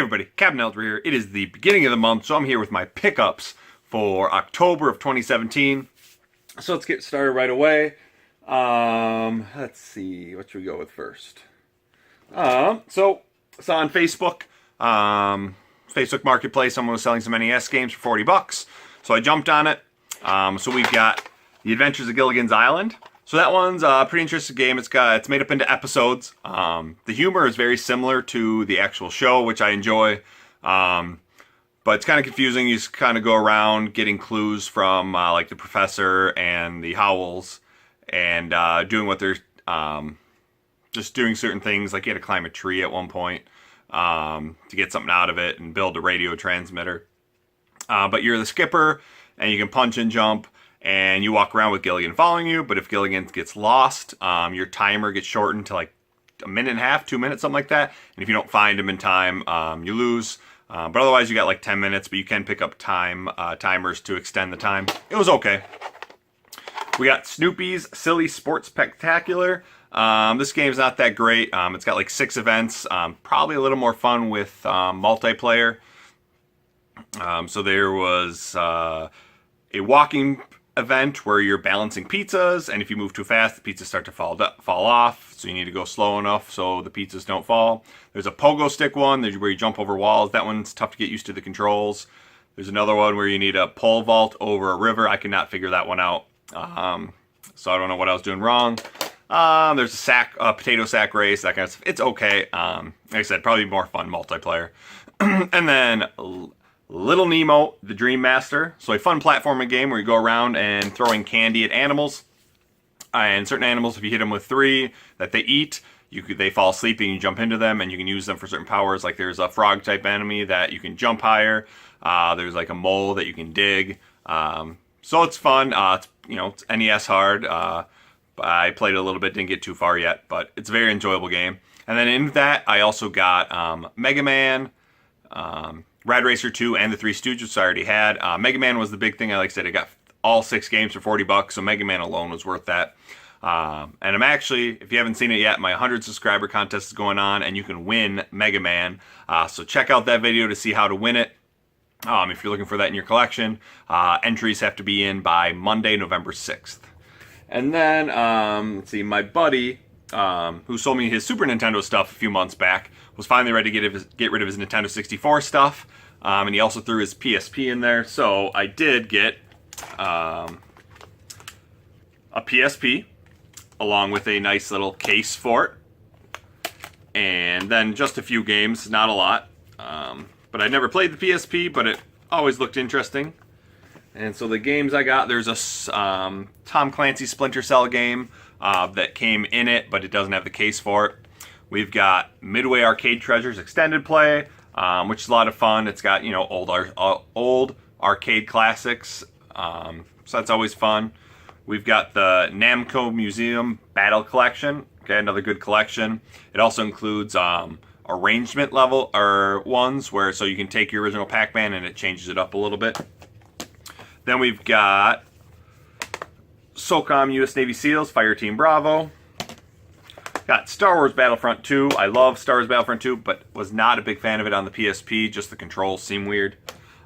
everybody, Captain Eldra here. It is the beginning of the month, so I'm here with my pickups for October of 2017. So let's get started right away. Let's see, what should we go with first? So it's on Facebook. Facebook Marketplace, someone was selling some NES games for 40 bucks. So I jumped on it. So we've got The Adventures of Gilligans Island. So that one's a pretty interesting game. It's made up into episodes. The humor is very similar to the actual show, which I enjoy. But it's kind of confusing. You just kind of go around getting clues from like the professor and the Howls, and doing what they're just doing certain things. Like you had to climb a tree at one point to get something out of it and build a radio transmitter. But you're the skipper, and you can punch and jump. And you walk around with Gilligan following you, but if Gilligan gets lost, your timer gets shortened to like a minute and a half, 2 minutes, something like that. And if you don't find him in time, you lose. But otherwise, you got like 10 minutes, but you can pick up timers to extend the time. It was okay. We got Snoopys Silly Sports Spectacular. This game's not that great. It's got like 6 events. Probably a little more fun with multiplayer. So there was a walking event where you're balancing pizzas, and if you move too fast, the pizzas start to fall off, so you need to go slow enough so the pizzas don't fall. There's a pogo stick one where you jump over walls. That one's tough to get used to the controls. There's another one where you need a pole vault over a river. I could not figure that one out, so I don't know what I was doing wrong. There's a potato sack race, that kind of stuff. It's okay. Like I said, probably more fun multiplayer. And then Little Nemo, the Dream Master. So a fun platforming game where you go around and throwing candy at animals. And certain animals, if you hit them with 3 that they eat, they fall asleep and you jump into them, and you can use them for certain powers. Like there's a frog type enemy that you can jump higher. There's like a mole that you can dig. So it's fun. It's NES hard. I played it a little bit, didn't get too far yet, but it's a very enjoyable game. And then in that, I also got Mega Man, Rad Racer 2, and the Three Stooges I already had. Mega Man was the big thing. Like I said, I got all 6 games for 40 bucks, so Mega Man alone was worth that. And I'm actually, if you haven't seen it yet, my 100 subscriber contest is going on, and you can win Mega Man. So check out that video to see how to win it. If you're looking for that in your collection, entries have to be in by Monday, November 6th. And then, let's see, my buddy, who sold me his Super Nintendo stuff a few months back, was finally ready to get rid of his Nintendo 64 stuff, and he also threw his PSP in there. So I did get a PSP, along with a nice little case for it, and then just a few games, not a lot. But I never played the PSP, but it always looked interesting. And so the games I got, there's a Tom Clancy Splinter Cell game that came in it, but it doesn't have the case for it. We've got Midway Arcade Treasures Extended Play, which is a lot of fun. It's got, old arcade classics, so that's always fun. We've got the Namco Museum Battle Collection, okay, another good collection. It also includes arrangement level or ones so you can take your original Pac-Man and it changes it up a little bit. Then we've got SOCOM US Navy SEALs Fireteam Bravo. Got Star Wars Battlefront 2. I love Star Wars Battlefront 2, but was not a big fan of it on the PSP. Just the controls seem weird.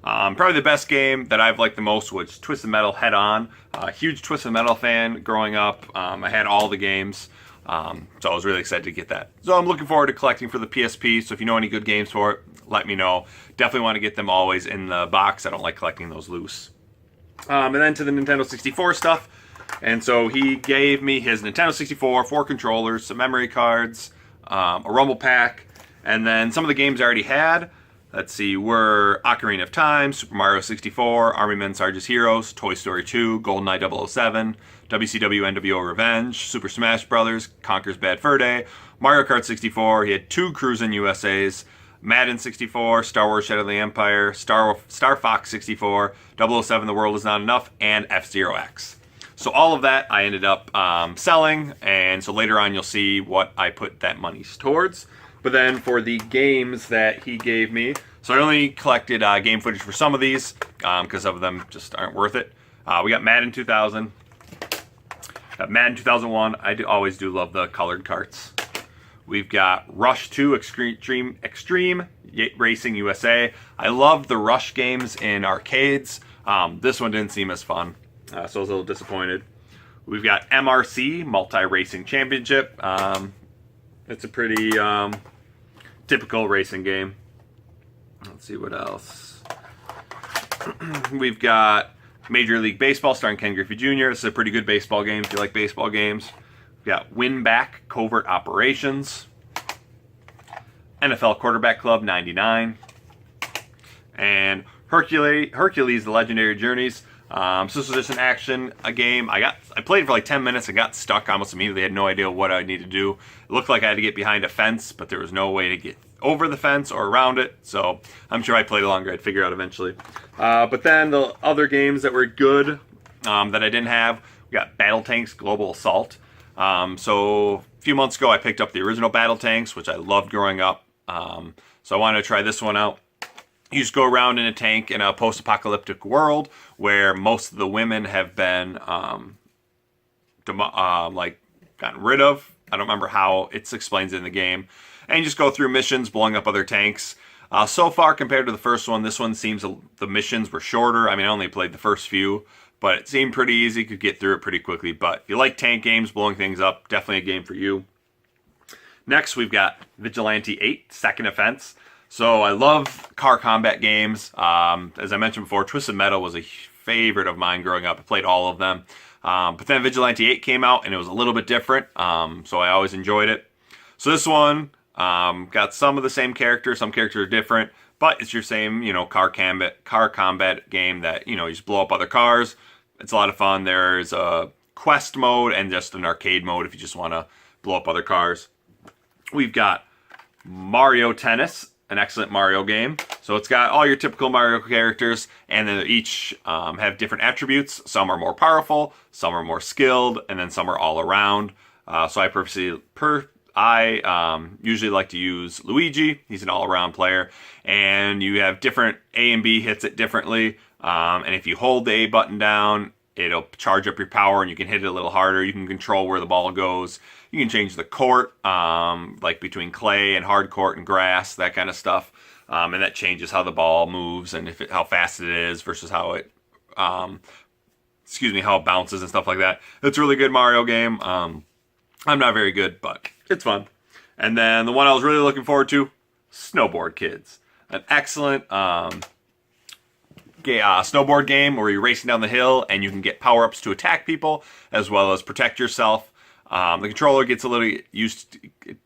Probably the best game that I've liked the most was Twisted Metal Head On. Huge Twisted Metal fan growing up. I had all the games, so I was really excited to get that. So I'm looking forward to collecting for the PSP, so if you know any good games for it, let me know. Definitely want to get them always in the box. I don't like collecting those loose. And then to the Nintendo 64 stuff. And so he gave me his Nintendo 64, 4 controllers, some memory cards, a Rumble Pack, and then some of the games I already had. Let's see, were Ocarina of Time, Super Mario 64, Army Men Sarge's Heroes, Toy Story 2, GoldenEye 007, WCW NWO Revenge, Super Smash Bros., Conker's Bad Fur Day, Mario Kart 64. He had 2 Cruisin' USAs, Madden 64, Star Wars Shadow of the Empire, Star Fox 64, 007 The World Is Not Enough, and F-Zero X. So all of that I ended up selling, and so later on you'll see what I put that money towards. But then for the games that he gave me, so I only collected game footage for some of these, because some of them just aren't worth it. We got Madden 2000, got Madden 2001. Always do love the colored carts. We've got Rush 2 Extreme Racing USA. I love the Rush games in arcades. This one didn't seem as fun, so I was a little disappointed. We've got MRC, Multi-Racing Championship. It's a pretty typical racing game. Let's see what else. We've got Major League Baseball starring Ken Griffey Jr. This is a pretty good baseball game if you like baseball games. We've got Win Back, Covert Operations. NFL Quarterback Club 99. And Hercules, The Legendary Journeys. So this was just a game. I played it for like 10 minutes and got stuck almost immediately. I had no idea what I needed to do. It looked like I had to get behind a fence, but there was no way to get over the fence or around it. So I'm sure I played longer. I'd figure it out eventually. But then the other games that were good that I didn't have, we got Battle Tanks Global Assault. So a few months ago, I picked up the original Battle Tanks, which I loved growing up. So I wanted to try this one out. You just go around in a tank in a post-apocalyptic world where most of the women have been gotten rid of. I don't remember how it explains it in the game. And you just go through missions, blowing up other tanks. So far, compared to the first one, this one seems the missions were shorter. I mean, I only played the first few, but it seemed pretty easy. Could get through it pretty quickly. But if you like tank games, blowing things up, definitely a game for you. Next, we've got Vigilante 8, Second Offense. So I love car combat games. As I mentioned before, Twisted Metal was a favorite of mine growing up. I played all of them. But then Vigilante 8 came out, and it was a little bit different. So I always enjoyed it. So this one got some of the same characters. Some characters are different. But it's your same, car combat game that, you just blow up other cars. It's a lot of fun. There's a quest mode and just an arcade mode if you just want to blow up other cars. We've got Mario Tennis, an excellent Mario game. So it's got all your typical Mario characters, and then each have different attributes. Some are more powerful, some are more skilled, and then some are all around. So I usually like to use Luigi. He's an all-around player. And you have different A and B hits it differently. And if you hold the A button down, it'll charge up your power and you can hit it a little harder. You can control where the ball goes. You can change the court, like between clay and hard court and grass, that kind of stuff. And that changes how the ball moves and how fast it is versus how it, how it bounces and stuff like that. It's a really good Mario game. I'm not very good, but it's fun. And then the one I was really looking forward to, Snowboard Kids. An excellent snowboard game where you're racing down the hill and you can get power-ups to attack people as well as protect yourself. The controller gets a little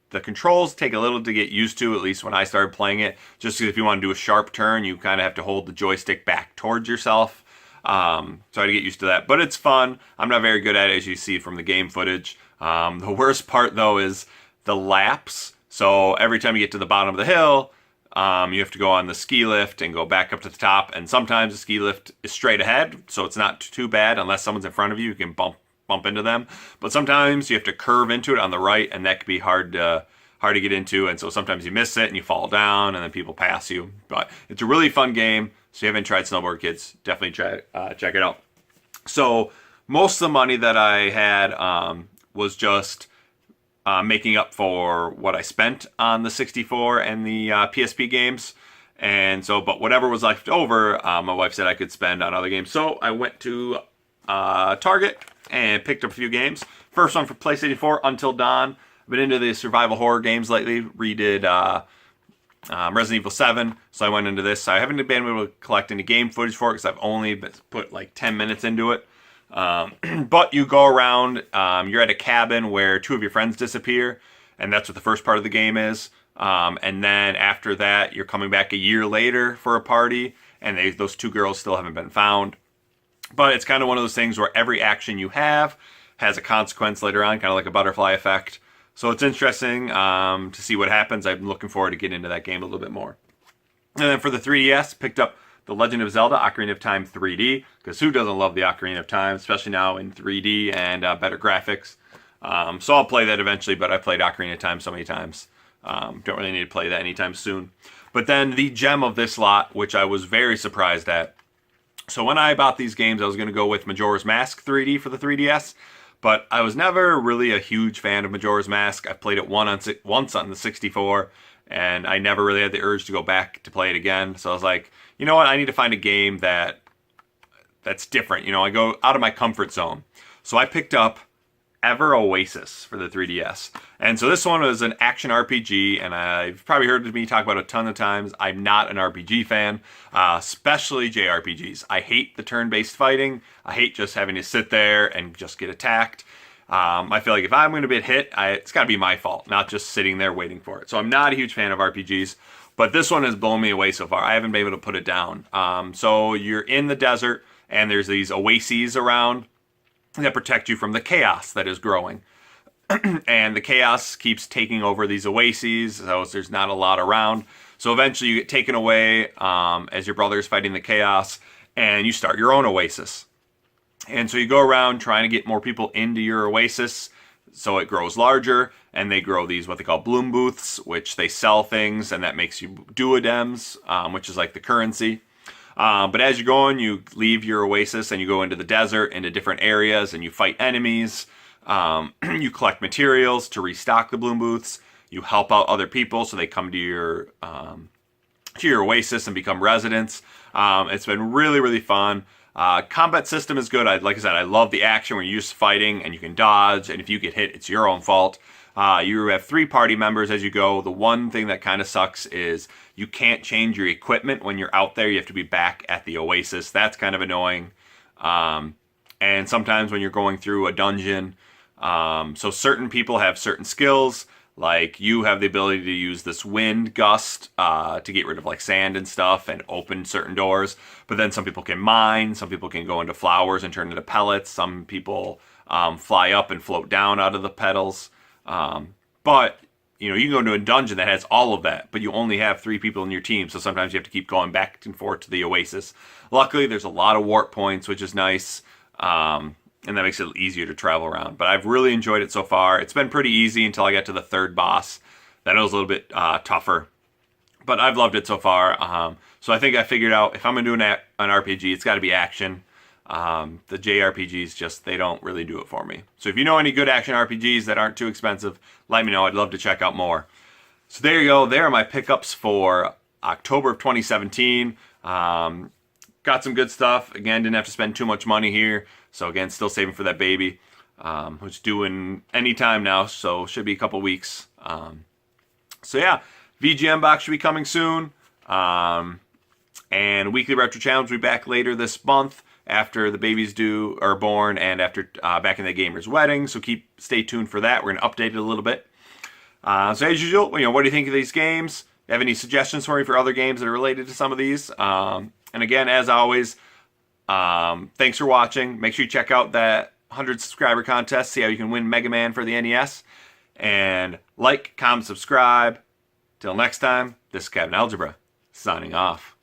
the controls take a little to get used to, at least when I started playing it. Just if you want to do a sharp turn, you kind of have to hold the joystick back towards yourself. So I had to get used to that. But it's fun. I'm not very good at it, as you see from the game footage. The worst part, though, is the laps. So every time you get to the bottom of the hill, you have to go on the ski lift and go back up to the top. And sometimes the ski lift is straight ahead, so it's not too bad. Unless someone's in front of you, you can bump into them. But sometimes you have to curve into it on the right, and that can be hard to get into. And so sometimes you miss it and you fall down, and then people pass you. But it's a really fun game. So if you haven't tried Snowboard Kids, definitely check it out. So most of the money that I had was just making up for what I spent on the 64 and the PSP games. And so, but whatever was left over, my wife said I could spend on other games. So I went to Target and picked up a few games. First one for PlayStation 4, Until Dawn. I've been into the survival horror games lately. Redid Resident Evil 7, so I went into this. I haven't been able to collect any game footage for it because I've only put like 10 minutes into it. But you go around, you're at a cabin where two of your friends disappear, and that's what the first part of the game is. And then after that, you're coming back a year later for a party, and those two girls still haven't been found. But it's kind of one of those things where every action you have has a consequence later on, kind of like a butterfly effect. So it's interesting to see what happens. I'm looking forward to getting into that game a little bit more. And then for the 3DS, picked up The Legend of Zelda Ocarina of Time 3D, because who doesn't love the Ocarina of Time, especially now in 3D and better graphics. So I'll play that eventually, but I played Ocarina of Time so many times. Don't really need to play that anytime soon. But then the gem of this lot, which I was very surprised at. So when I bought these games, I was going to go with Majora's Mask 3D for the 3DS. But I was never really a huge fan of Majora's Mask. I played it once on the 64, and I never really had the urge to go back to play it again. So I was like, you know what? I need to find a game that's different. I go out of my comfort zone. So I picked up Oasis for the 3DS. And so this one was an action RPG, and I've probably heard me talk about it a ton of times. I'm not an RPG fan, especially JRPGs. I hate the turn-based fighting. I hate just having to sit there and just get attacked. I feel like if I'm going to get hit, it's got to be my fault, not just sitting there waiting for it. So I'm not a huge fan of RPGs, but this one has blown me away so far. I haven't been able to put it down. So you're in the desert, and there's these oases around that protect you from the chaos that is growing. And the chaos keeps taking over these oases, so there's not a lot around. So eventually you get taken away as your brother's fighting the chaos, and you start your own oasis. And so you go around trying to get more people into your oasis, so it grows larger, and they grow these what they call bloom booths, which they sell things, and that makes you duodems, which is like the currency. But as you're going, you leave your oasis and you go into the desert, into different areas, and you fight enemies. You collect materials to restock the bloom booths. You help out other people so they come to your oasis and become residents. It's been really, really fun. Combat system is good. Like I said, I love the action where you're just fighting and you can dodge, and if you get hit, it's your own fault. You have 3 party members as you go. The one thing that kind of sucks is you can't change your equipment when you're out there. You have to be back at the oasis. That's kind of annoying. And sometimes when you're going through a dungeon, so certain people have certain skills. Like you have the ability to use this wind gust to get rid of like sand and stuff and open certain doors. But then some people can mine. Some people can go into flowers and turn into pellets. Some people fly up and float down out of the petals. But you can go into a dungeon that has all of that, but you only have 3 people in your team, so sometimes you have to keep going back and forth to the oasis. Luckily, there's a lot of warp points, which is nice, and that makes it easier to travel around. But I've really enjoyed it so far. It's been pretty easy until I got to the 3rd boss. Then it was a little bit tougher, but I've loved it so far. So I think I figured out if I'm going to do an RPG, it's got to be action. The JRPGs they don't really do it for me. So if you know any good action RPGs that aren't too expensive, let me know. I'd love to check out more. So there you go. There are my pickups for October of 2017. Got some good stuff. Again, didn't have to spend too much money here. So again, still saving for that baby, which due in any time now. So should be a couple weeks. So yeah, VGM box should be coming soon. And weekly retro challenge will be back later this month, after the babies are born and after back in the gamer's wedding. So stay tuned for that. We're going to update it a little bit. So as usual, what do you think of these games? You have any suggestions for me for other games that are related to some of these? And again, as always, thanks for watching. Make sure you check out that 100 subscriber contest. See how you can win Mega Man for the NES. And like, comment, subscribe. Till next time, this is Captain Algebra, signing off.